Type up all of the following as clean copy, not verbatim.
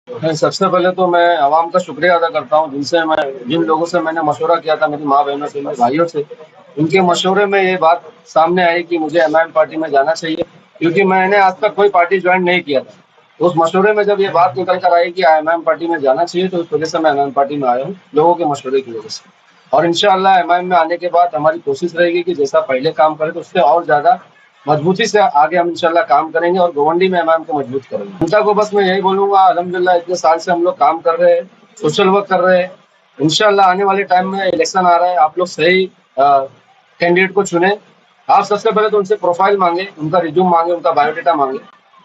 सबसे पहले तो मैं आवाम का शुक्रिया अदा करता हूँ जिन लोगों से मैंने मशवरा किया था, मेरी माँ बहनों से, मेरे भाइयों से। उनके मशवरे में ये बात सामने आई कि मुझे एमआईएम पार्टी में जाना चाहिए, क्योंकि मैंने आज तक कोई पार्टी ज्वाइन नहीं किया था। उस मशवरे में जब ये बात निकल कर आई कि एमआईएम पार्टी में जाना चाहिए, तो उस वजह से मैं एमआईएम पार्टी में आया हूँ, लोगों के मशवरे की वजह से। और इंशाअल्लाह एमआईएम में आने के बाद हमारी कोशिश रहेगी कि जैसा पहले काम करे तो उससे और ज्यादा मजबूती से आगे हम इंशाल्लाह काम करेंगे और गोवंडी में इमाम को मजबूत करेंगे। जनता को बस मैं यही बोलूंगा, अल्हम्दुलिल्लाह इतने साल से हम लोग काम कर रहे हैं, सोशल वर्क कर रहे हैं। इंशाल्लाह आने वाले टाइम में इलेक्शन आ रहा है, आप लोग सही कैंडिडेट को चुने। आप सबसे पहले तो उनसे प्रोफाइल मांगे, उनका रिज्यूम मांगे, उनका बायोडाटा मांगे।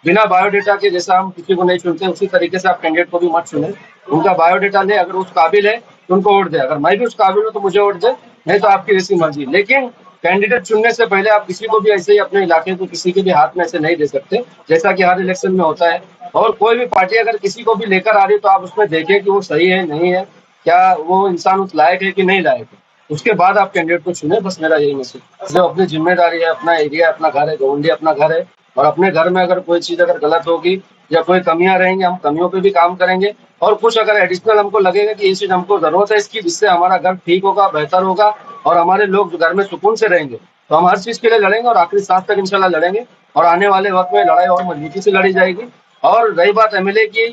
बिना बायोडाटा के जैसा हम किसी को नहीं चुनते, उसी तरीके से आप कैंडिडेट को भी मत चुने। उनका बायोडाटा ले, अगर उस काबिल है तो उनको वोट दे, अगर मैं भी उस काबिल हूँ तो मुझे वोट दे, नहीं तो आपकी जैसी मर्जी। लेकिन कैंडिडेट चुनने से पहले आप किसी को भी ऐसे ही अपने इलाके को किसी के भी हाथ में ऐसे नहीं दे सकते, जैसा कि हर इलेक्शन में होता है। और कोई भी पार्टी अगर किसी को भी लेकर आ रही है तो आप उसमें देखें कि वो सही है नहीं है, क्या वो इंसान उस लायक है कि नहीं लायक है, उसके बाद आप कैंडिडेट को चुने। बस मेरा यही मैसेज। जो अपनी जिम्मेदारी है, अपना एरिया अपना घर है, गवंडी अपना घर है, और अपने घर में अगर कोई चीज अगर गलत होगी या कोई कमियां रहेंगी, हम कमियों पे भी काम करेंगे। और कुछ अगर एडिशनल हमको लगेगा कि ये चीज हमको जरूरत है इसकी, जिससे हमारा घर ठीक होगा, बेहतर होगा और हमारे लोग जो घर में सुकून से रहेंगे, तो हम हर चीज के लिए लड़ेंगे और आखिरी सांस तक इंशाल्लाह लड़ेंगे। और आने वाले वक्त में लड़ाई और मजबूती से लड़ी जाएगी। और रही बात एमएलए की,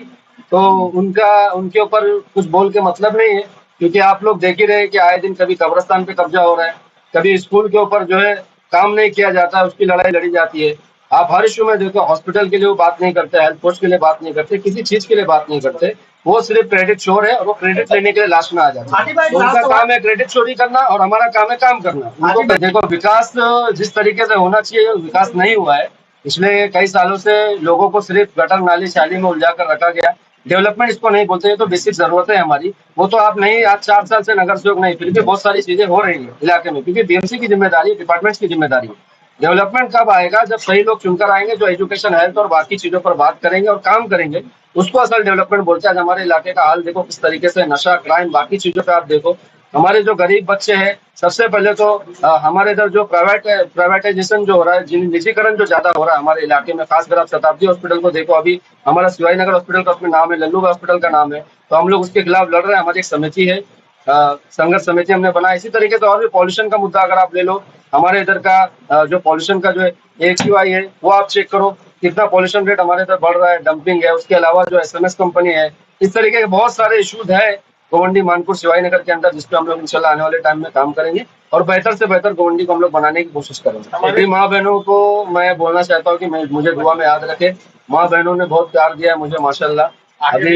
तो उनका उनके ऊपर कुछ बोल के मतलब नहीं है, क्योंकि आप लोग देख ही रहे कि आए दिन कभी कब्रिस्तान पे कब्जा हो रहा है, कभी स्कूल के ऊपर जो है काम नहीं किया जाता है, उसकी लड़ाई लड़ी जाती है। आप हर इशू में देखो, हॉस्पिटल के लिए वो बात नहीं करते, हेल्थ पोस्ट के लिए बात नहीं करते, किसी चीज के लिए बात नहीं करते। वो सिर्फ क्रेडिट चोर है और वो क्रेडिट लेने के लिए लास्ट में आ जाते हैं। तो उनका काम है क्रेडिट चोरी करना और हमारा काम है काम करना। उनको देखो, विकास जिस तरीके से होना चाहिए विकास नहीं हुआ है। पिछले कई सालों से लोगों को सिर्फ गटर नाली शाली में उलझा कर रखा गया। डेवलपमेंट इसको नहीं बोलते, ये तो बेसिक जरूरत है हमारी। वो तो आप नहीं, आज 4 साल से नगर सेवक नहीं, फिर भी बहुत सारी चीजें हो रही है इलाके में, क्योंकि बीएमसी की जिम्मेदारी, डिपार्टमेंट्स की जिम्मेदारी है। डेवलपमेंट कब आएगा? जब सही लोग चुनकर आएंगे जो एजुकेशन, हेल्थ और बाकी चीजों पर बात करेंगे और काम करेंगे, उसको असल डेवलपमेंट बोलते हैं। आज हमारे इलाके का हाल देखो किस तरीके से, नशा, क्राइम, बाकी चीजों पे आप देखो। हमारे जो गरीब बच्चे हैं, सबसे पहले तो हमारे इधर जो प्राइवेटाइजेशन जो हो रहा है, निजीकरण जो ज्यादा हो रहा है हमारे इलाके में, खासकर आप शताब्दी हॉस्पिटल को देखो। अभी हमारा शिवाजी नगर हॉस्पिटल का उसमें नाम है, लल्लू हॉस्पिटल का नाम है, तो हम लोग उसके खिलाफ लड़ रहे हैं। हमारी एक समिति है, संघर्ष समिति हमने बनाया। इसी तरीके से और भी पॉल्यूशन का मुद्दा अगर आप ले लो, हमारे इधर का जो पॉल्यूशन का जो AQI है, वो आप चेक करो कितना पॉल्यूशन रेट हमारे इधर बढ़ रहा है, डंपिंग है, उसके अलावा जो SMS कंपनी है। इस तरीके के बहुत सारे इश्यूज है गोवंडी, मानपुर, शिवाजी नगर के अंदर, जिसपे हम लोग इंशाल्लाह आने वाले टाइम में काम करेंगे और बेहतर से बेहतर गोवंडी को हम लोग बनाने की कोशिश करेंगे। मेरी माँ बहनों को मैं बोलना चाहता हूँ कि मुझे दुआ में याद रखे। माँ बहनों ने बहुत प्यार दिया है मुझे, माशाल्लाह। अभी